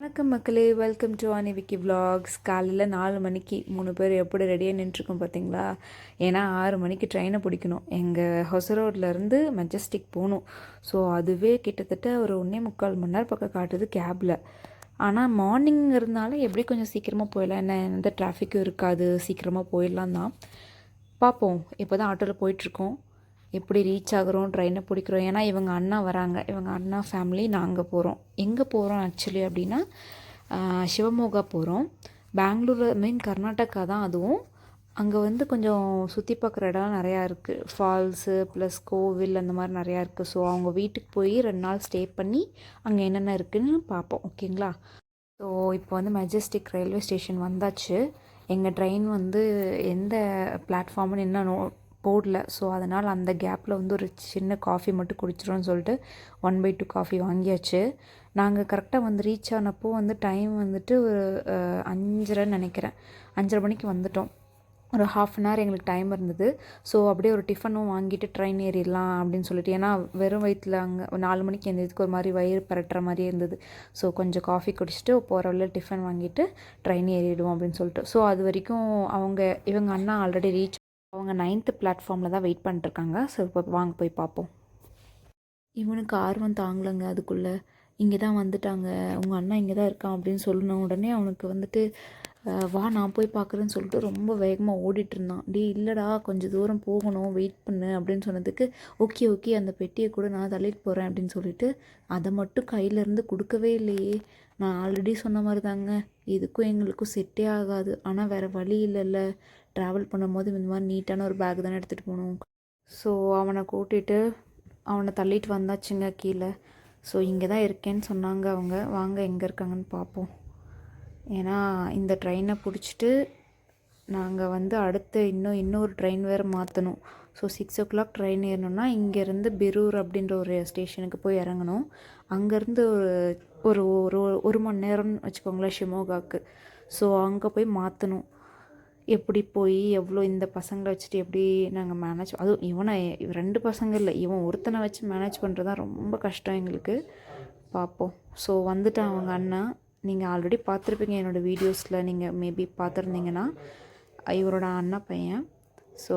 வணக்கம் மக்களே, welcome to Vicky vlogs. காலையில் 4 மணிக்கு 3 பேர் எப்படி ரெடியாக நின்றுருக்கோம் பார்த்தீங்களா? ஏன்னா 6 மணிக்கு ட்ரெயினை பிடிக்கணும். எங்கள் ஹொசரோட்லேருந்து மெஜஸ்டிக் போகணும். ஸோ அதுவே கிட்டத்தட்ட ஒரு 1.25 மணி நேரம் பக்கம் காட்டுது கேபில். ஆனால் மார்னிங்கிறதுனால எப்படி கொஞ்சம் சீக்கிரமாக போயிடலாம், என்ன எந்த டிராஃபிக்கும் இருக்காது, சீக்கிரமாக போயிடலாம் தான். பார்ப்போம். இப்போ தான் ஆட்டோவில் போயிட்டுருக்கோம், எப்படி ரீச் ஆகுறோம், ட்ரெயினை பிடிக்கிறோம். ஏன்னா இவங்க அண்ணா வராங்க, இவங்க அண்ணா ஃபேமிலி, நாங்கள் போகிறோம். எங்கே போகிறோம் ஆக்சுவலி அப்படின்னா சிவமோகா போகிறோம். பெங்களூர் கர்நாடகா தான் அதுவும். அங்கே வந்து கொஞ்சம் சுற்றி பார்க்குற இடம் நிறையா இருக்குது, ஃபால்ஸு ப்ளஸ் கோவில் அந்த மாதிரி நிறையா இருக்குது. ஸோ அவங்க வீட்டுக்கு போய் 2 நாள் ஸ்டே பண்ணி அங்கே என்னென்ன இருக்குதுன்னு பார்ப்போம். ஓகேங்களா? ஸோ இப்போ வந்து மெஜஸ்டிக் ரயில்வே ஸ்டேஷன் வந்தாச்சு. எங்கள் ட்ரெயின் வந்து எந்த பிளாட்ஃபார்ம்னு இன்னும் போடல. ஸோ அதனால் அந்த கேப்பில் வந்து ஒரு சின்ன காஃபி மட்டும் குடிச்சிடும்னு சொல்லிட்டு 1/2 காஃபி வாங்கியாச்சு. நாங்கள் கரெக்டாக வந்து ரீச் ஆனப்போ வந்து டைம் வந்துட்டு ஒரு 5:30 நினைக்கிறேன், 5:30 மணிக்கு வந்துட்டோம். ஒரு 1/2 hour எங்களுக்கு டைம் இருந்தது. ஸோ அப்படியே ஒரு டிஃபனும் வாங்கிட்டு ட்ரெயின் ஏறிடலாம் அப்படின்னு சொல்லிட்டு, ஏன்னா வெறும் வயிற்றில் அங்கே 4 மணிக்கு எழுந்ததுக்கு ஒரு மாதிரி வயிறு பரட்டுற மாதிரியே இருந்தது. ஸோ கொஞ்சம் காஃபி குடிச்சிட்டு போகிற வழியில் டிஃபன் வாங்கிட்டு ட்ரெயின் ஏறிடுவோம் அப்படின்னு சொல்லிட்டு. ஸோ அது வரைக்கும் இவங்க அண்ணா ஆல்ரெடி ரீச், அவங்க 9th பிளாட்ஃபார்மில் தான் வெயிட் பண்ணிட்டுருக்காங்க. ஸோ இப்போ வாங்க போய் பார்ப்போம். இவனுக்கு ஆர்வம் தாங்கலைங்க. அதுக்குள்ளே இங்கே தான் வந்துட்டாங்க, உங்கள் அண்ணா இங்கே தான் இருக்கான் அப்படின்னு சொன்ன உடனே அவனுக்கு வந்துட்டு வா நான் போய் பார்க்குறேன்னு சொல்லிட்டு ரொம்ப வேகமாக ஓடிட்டுருந்தான். இல்லைடா கொஞ்சம் தூரம் போகணும், வெயிட் பண்ணு அப்படின்னு சொன்னதுக்கு ஓகே ஓகே அந்த பெட்டியை கூட நான் தள்ளிட்டு போகிறேன் அப்படின்னு சொல்லிட்டு அதை மட்டும் கையிலேருந்து கொடுக்கவே இல்லையே. நான் ஆல்ரெடி சொன்ன மாதிரி தாங்க, இதுக்கும் எங்களுக்கும் செட்டே ஆகாது. ஆனால் வேறு வழி இல்லைல்ல, ட்ராவல் பண்ணும்போது இந்த மாதிரி நீட்டான ஒரு பேக் தானே எடுத்துகிட்டு போகணும். ஸோ அவனை கூட்டிகிட்டு அவனை தள்ளிட்டு வந்தாச்சுங்க கீழே. ஸோ இங்கே தான் இருக்கேன்னு சொன்னாங்க அவங்க. வாங்க எங்கே இருக்காங்கன்னு பார்ப்போம். ஏன்னா இந்த ட்ரெயினை பிடிச்சிட்டு நாங்கள் வந்து அடுத்து இன்னொரு ட்ரெயின் வேறு மாற்றணும். ஸோ 6 o'clock ட்ரெயின் ஏறணுன்னா இங்கேருந்து பெரூர் அப்படின்ற ஒரு ஸ்டேஷனுக்கு போய் இறங்கணும். அங்கேருந்து ஒரு ஒரு 1 மணி நேரம்னு வச்சுக்கோங்களேன் ஷிமோகாவுக்கு. ஸோ அங்கே போய் மாற்றணும். எப்படி போய் எவ்வளோ இந்த பசங்களை வச்சுட்டு எப்படி நாங்கள் மேனேஜ், அதுவும் இவனை 2 பசங்க இல்லை, இவன் ஒருத்தனை வச்சு மேனேஜ் பண்ணுறது தான் ரொம்ப கஷ்டம் எங்களுக்கு. பார்ப்போம். ஸோ வந்துட்டான் அவங்க அண்ணா. நீங்கள் ஆல்ரெடி பார்த்துருப்பீங்க என்னோடய வீடியோஸில், நீங்கள் மேபி பார்த்துருந்தீங்கன்னா. இவரோட அண்ணா பையன். ஸோ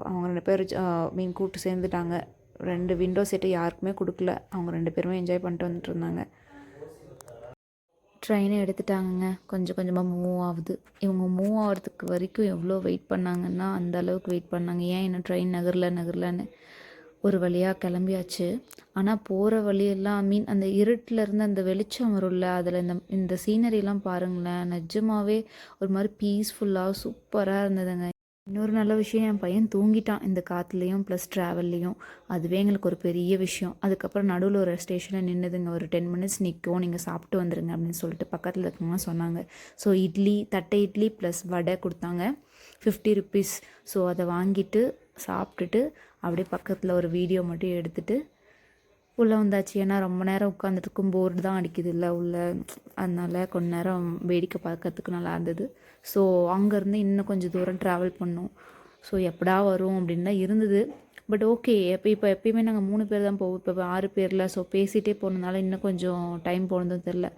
அவங்க 2 பேர் கூப்பிட்டு சேர்ந்துட்டாங்க. 2 விண்டோ சீட்டு யாருக்குமே கொடுக்கல, அவங்க 2 பேருமே என்ஜாய் பண்ணிட்டு வந்துட்டு இருந்தாங்க. ட்ரெயினை எடுத்துட்டாங்கங்க. கொஞ்சம் கொஞ்சமாக மூவ் ஆகுது. இவங்க மூவ் ஆகிறதுக்கு வரைக்கும் எவ்வளோ வெயிட் பண்ணாங்கன்னா அந்த அளவுக்கு வெயிட் பண்ணாங்க. ஏன் இன்னும் ட்ரெயின் நகரலன்னு. ஒரு வழியாக கிளம்பியாச்சு. ஆனால் போகிற வழியெல்லாம் அந்த இருட்டில் இருந்து அந்த வெளிச்சம் வரும்ல, அதில் இந்த சீனரிலாம் பாருங்களேன், நிஜமாகவே ஒரு மாதிரி பீஸ்ஃபுல்லாக சூப்பராக இருந்ததுங்க. இன்னொரு நல்ல விஷயம், என் பையன் தூங்கிட்டான் இந்த காற்றுலேயும் ப்ளஸ் ட்ராவல்லையும். அதுவே எங்களுக்கு ஒரு பெரிய விஷயம். அதுக்கப்புறம் நடுவில் ஒரு ஸ்டேஷனில் நின்றுதுங்க, ஒரு 10 minutes நிற்கும், நீங்கள் சாப்பிட்டு வந்துடுங்க அப்படின்னு சொல்லிட்டு பக்கத்தில் இருக்கவங்க சொன்னாங்க. ஸோ தட்டை இட்லி ப்ளஸ் வடை கொடுத்தாங்க, 50 rupees. ஸோ அதை வாங்கிட்டு சாப்பிட்டுட்டு அப்படியே பக்கத்தில் ஒரு வீடியோ மட்டும் எடுத்துகிட்டு உள்ளே வந்தாச்சு. ஏன்னா ரொம்ப நேரம் உட்காந்துட்டுருக்கும், போர்டு தான் அடிக்குது இல்லை உள்ளே, அதனால் கொஞ்ச நேரம் வேடிக்கை பார்க்கறதுக்கு நல்லா இருந்தது. ஸோ அங்கேருந்து இன்னும் கொஞ்சம் தூரம் ட்ராவல் பண்ணோம். ஸோ எப்படா வரும் அப்படின்னு தான் இருந்தது. பட் ஓகே, இப்போ எப்பயுமே நாங்கள் 3 பேர் தான் போவோம், இப்போ 6 பேரில். ஸோ பேசிகிட்டே போனதுனால இன்னும் கொஞ்சம் டைம் போனதும் தெரில.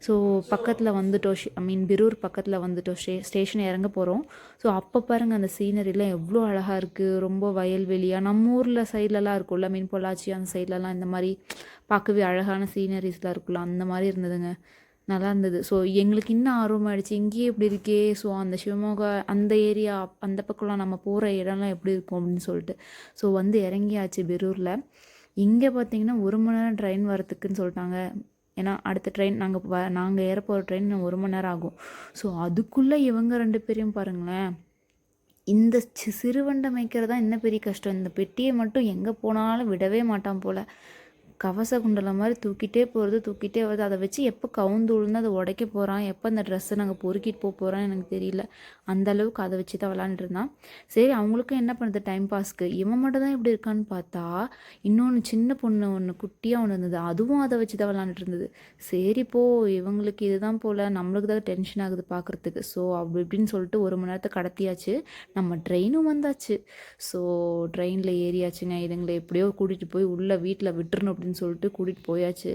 ஸோ பக்கத்தில் வந்துட்டோம், பெரூர் பக்கத்தில் வந்துட்டோம், ஸ்டேஷன் இறங்க போகிறோம். ஸோ அப்போ பாருங்கள் அந்த சீனரிலாம் எவ்வளோ அழகாக இருக்குது. ரொம்ப வயல்வெளியாக நம்ம ஊரில் சைட்லலாம் இருக்கும்ல, பொள்ளாச்சி அந்த சைட்லலாம் இந்த மாதிரி பார்க்கவே அழகான சீனரிஸ்லாம் இருக்குல்ல, அந்த மாதிரி இருந்ததுங்க, நல்லா இருந்தது. ஸோ எங்களுக்கு இன்னும் ஆர்வமாகிடுச்சு, இங்கேயே இப்படி இருக்கே, ஸோ அந்த சிவமோகா அந்த ஏரியா அந்த பக்கம்லாம் நம்ம போகிற இடம்லாம் எப்படி இருக்கும் அப்படின்னு சொல்லிட்டு. ஸோ வந்து இறங்கியாச்சு பெரூரில். இங்கே பார்த்தீங்கன்னா 1 மணி நேரம் ட்ரெயின் வரத்துக்குன்னு சொல்லிட்டாங்க. ஏன்னா அடுத்த ட்ரெயின் நாங்கள் ஏற போகிற ட்ரெயின் 1 மணி நேரம் ஆகும். ஸோ அதுக்குள்ளே இவங்க 2 பேரையும் பாருங்களேன், இந்த சிறுவண்டை மேய்க்கிறது தான் இன்னும் பெரிய கஷ்டம். இந்த பெட்டியை மட்டும் எங்கே போனாலும் விடவே மாட்டான் போல், கவச குண்டலம் மாதிரி தூக்கிட்டே போகிறது, தூக்கிட்டே வருது. அதை வச்சு எப்போ கவுந்து விழுந்து அதை உடைக்க போகிறான், எப்போ அந்த ட்ரெஸ்ஸை நாங்கள் பொறுக்கிட்டு போகிறான்னு எனக்கு தெரியல. அந்த அளவுக்கு அதை வச்சு தான் விளாண்டுருந்தான். சரி, அவங்களுக்கும் என்ன பண்ணுறது டைம் பாஸ்க்கு. இவன் மட்டும் தான் இப்படி இருக்கான்னு பார்த்தா இன்னொன்று சின்ன பொண்ணு ஒன்று குட்டியாக ஒன்று இருந்தது, அதுவும் அதை வச்சு தான் விளாண்டுட்டு இருந்தது. சரி போ, இவங்களுக்கு இதுதான் போல், நம்மளுக்கு தான் டென்ஷன் ஆகுது பார்க்குறதுக்கு. ஸோ அப்படி இப்படின்னு சொல்லிட்டு 1 மணி நேரத்தை கடத்தியாச்சு. நம்ம ட்ரெயினும் வந்தாச்சு. ஸோ ட்ரெயினில் ஏறியாச்சுங்க. இதுங்களை எப்படியோ கூட்டிகிட்டு போய் உள்ளே வீட்டில் விட்டுறணும் அப்படின்னு சொல்லிட்டு கூட்டிகிட்டு போயாச்சு.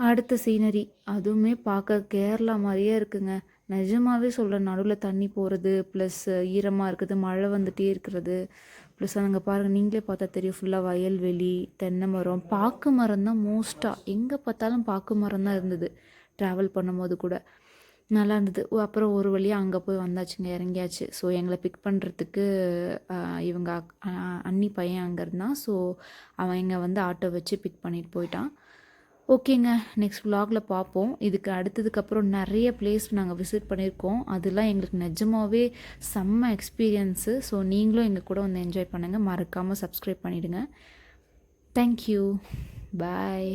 அடுத்த சீனரி அதுவுமே பார்க்க கேரளா மாதிரியே இருக்குங்க. நிஜமாவே சொல்கிறேன், நடுவில் தண்ணி போகிறது ப்ளஸ் ஈரமாக இருக்குது, மழை வந்துகிட்டே இருக்கிறது. ப்ளஸ் அங்கே பாருங்கள், நீங்களே பார்த்தா தெரியும், ஃபுல்லாக வயல்வெளி, தென்னை மரம், பாக்கு மரம் தான் மோஸ்ட்டாக எங்கே பார்த்தாலும் பாக்கு மரம் தான் இருந்தது ட்ராவல் பண்ணும்போது கூட. நல்லா இருந்தது. அப்புறம் ஒரு வழியாக அங்கே போய் வந்தாச்சுங்க, இறங்கியாச்சு. ஸோ எங்களை பிக் பண்ணுறதுக்கு இவங்க அண்ணி பையன் அங்கே இருந்தான். ஸோ அவன் இங்கே வந்து ஆட்டோ வச்சு பிக் பண்ணிட்டு போயிட்டான். ஓகேங்க, நெக்ஸ்ட் vlogல பார்ப்போம். இதுக்கு அடுத்ததுக்கப்புறம் நிறைய பிளேஸ் நாங்கள் விசிட் பண்ணியிருக்கோம். அதெல்லாம் எங்களுக்கு நிஜமாவே செம்ம எக்ஸ்பீரியன்ஸு. ஸோ நீங்களும் எங்கள் கூட வந்து என்ஜாய் பண்ணுங்கள். மறக்காமல் சப்ஸ்கிரைப் பண்ணிவிடுங்க. தேங்க்யூ. பாய்.